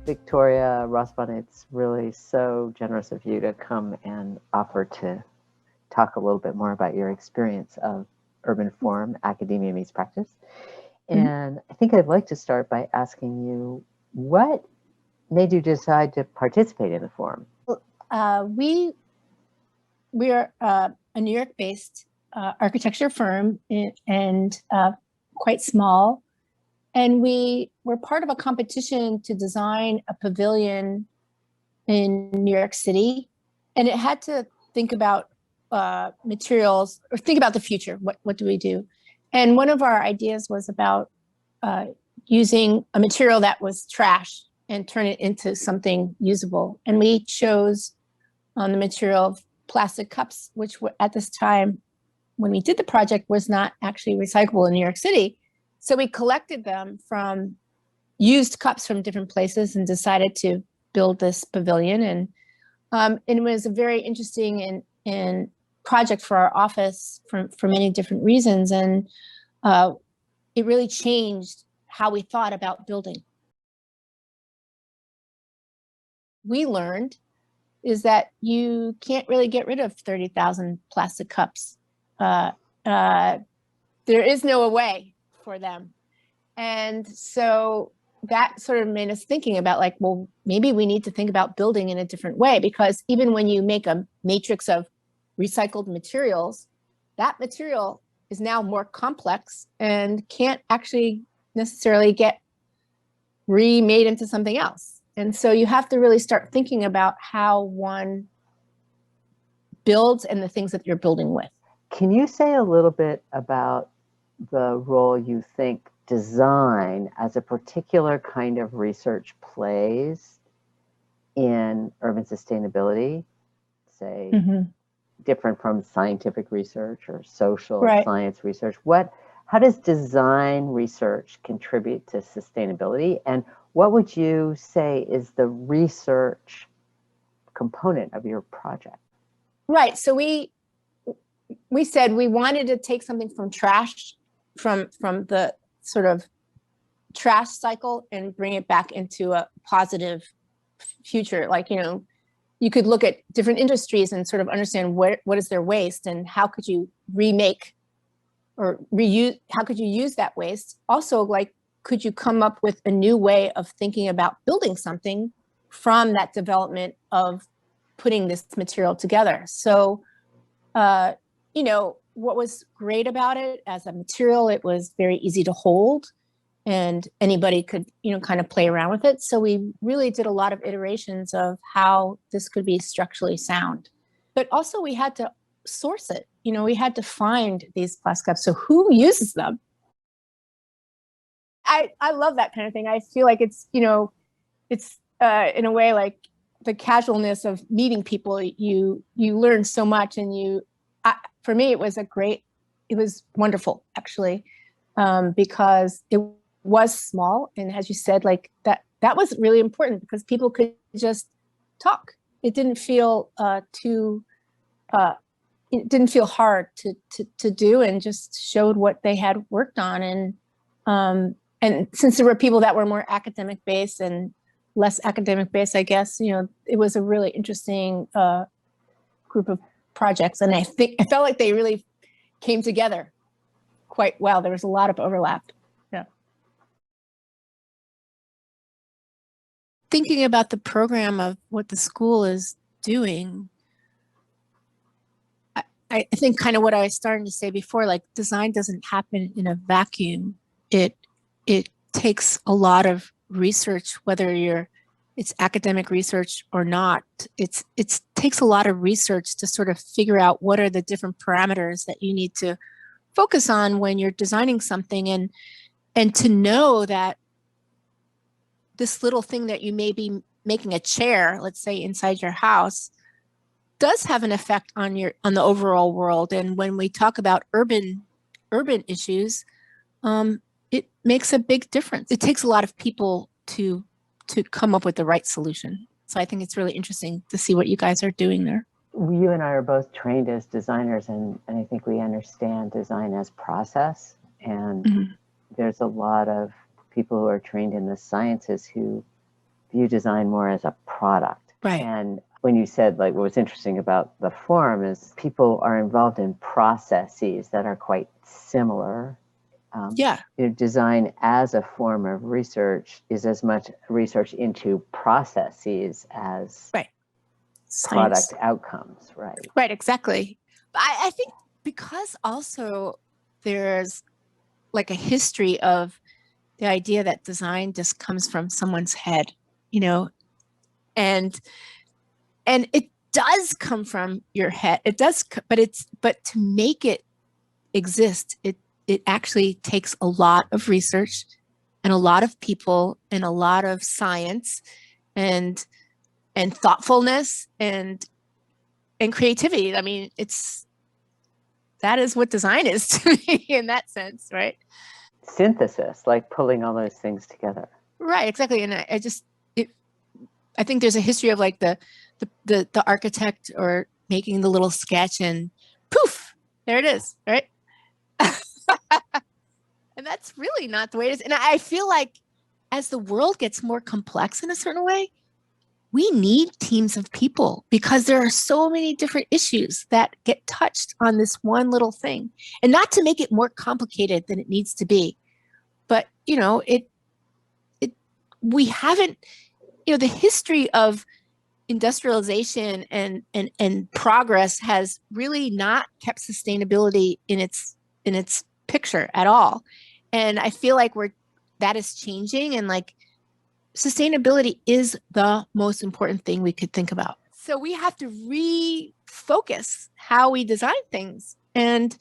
Victoria Rospond, it's really so generous of you to come and offer to talk a little bit more about your experience of urban form, academia meets practice. And I think I'd like to start by asking you, what made you decide to participate in the forum? We are a New York-based architecture firm and quite small. And we were part of a competition to design a pavilion in New York City. And it had to think about materials, or think about the future. What do we do? And one of our ideas was about using a material that was trash and turn it into something usable. And we chose on the material of plastic cups, which were, at this time, when we did the project, was not actually recyclable in New York City. So we collected them from used cups from different places and decided to build this pavilion. And it was a very interesting and project for our office for many different reasons. And it really changed how we thought about building. We learned is that you can't really get rid of 30,000 plastic cups. There is no way for them. And so that sort of made us thinking about, like, well, maybe we need to think about building in a different way, because even when you make a matrix of recycled materials, that material is now more complex and can't actually necessarily get remade into something else. And so you have to really start thinking about how one builds and the things that you're building with. Can you say a little bit about the role you think design as a particular kind of research plays in urban sustainability, say, different from scientific research or social science research? How does design research contribute to sustainability? And what would you say is the research component of your project? Right. So we said we wanted to take something from trash, from the sort of trash cycle, and bring it back into a positive future. Like, you could look at different industries and sort of understand what is their waste and how could you remake or reuse, how could you use that waste? Also, like, could you come up with a new way of thinking about building something from that development of putting this material together? So, what was great about it as a material, it was very easy to hold and anybody could, kind of play around with it. So we really did a lot of iterations of how this could be structurally sound. But also we had to source it. We had to find these plastic cups. So who uses them? I love that kind of thing. I feel like it's, it's in a way like the casualness of meeting people. You learn so much, and for me, it was wonderful, actually, because it was small. And as you said, like that was really important because people could just talk. It didn't feel it didn't feel hard to do, and just showed what they had worked on. And since there were people that were more academic based and less academic based, I guess, it was a really interesting group of projects. And I felt like they really came together quite well. There was a lot of overlap. Yeah. Thinking about the program of what the school is doing, I think kind of what I was starting to say before, like design doesn't happen in a vacuum. It takes a lot of research, whether it's academic research or not. It takes a lot of research to sort of figure out what are the different parameters that you need to focus on when you're designing something, and to know that this little thing that you may be making a chair, let's say inside your house, does have an effect on the overall world. And when we talk about urban issues, it makes a big difference. It takes a lot of people to come up with the right solution. So I think it's really interesting to see what you guys are doing there. You and I are both trained as designers, and I think we understand design as process. And there's a lot of people who are trained in the sciences who view design more as a product. Right. And when you said, like, what was interesting about the forum is people are involved in processes that are quite similar. Design as a form of research is as much research into processes as product outcomes. Right, exactly. I think because also there's like a history of the idea that design just comes from someone's head, you know, and it does come from your head. It does, but to make it exist, it actually takes a lot of research and a lot of people and a lot of science and thoughtfulness and creativity. I mean, that is what design is to me in that sense, right? Synthesis, like pulling all those things together. Right, exactly. And I think there's a history of like the architect or making the little sketch and poof, there it is, right? And that's really not the way it is. And I feel like as the world gets more complex in a certain way, we need teams of people because there are so many different issues that get touched on this one little thing. And not to make it more complicated than it needs to be, but we haven't, the history of industrialization and progress has really not kept sustainability in its picture at all. And I feel like that is changing, and like sustainability is the most important thing we could think about. So we have to refocus how we design things. And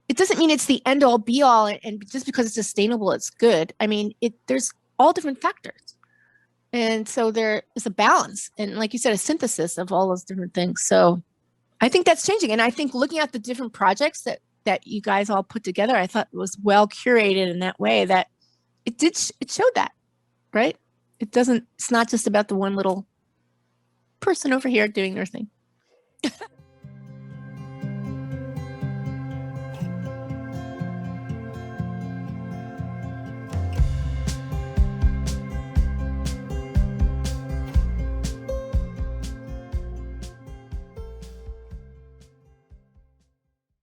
it doesn't mean it's the end all be all, and just because it's sustainable, it's good. I mean, there's all different factors. And so there is a balance. And like you said, a synthesis of all those different things. So I think that's changing. And I think looking at the different projects that you guys all put together, I thought it was well curated in that way that it showed that, right? It's not just about the one little person over here doing their thing.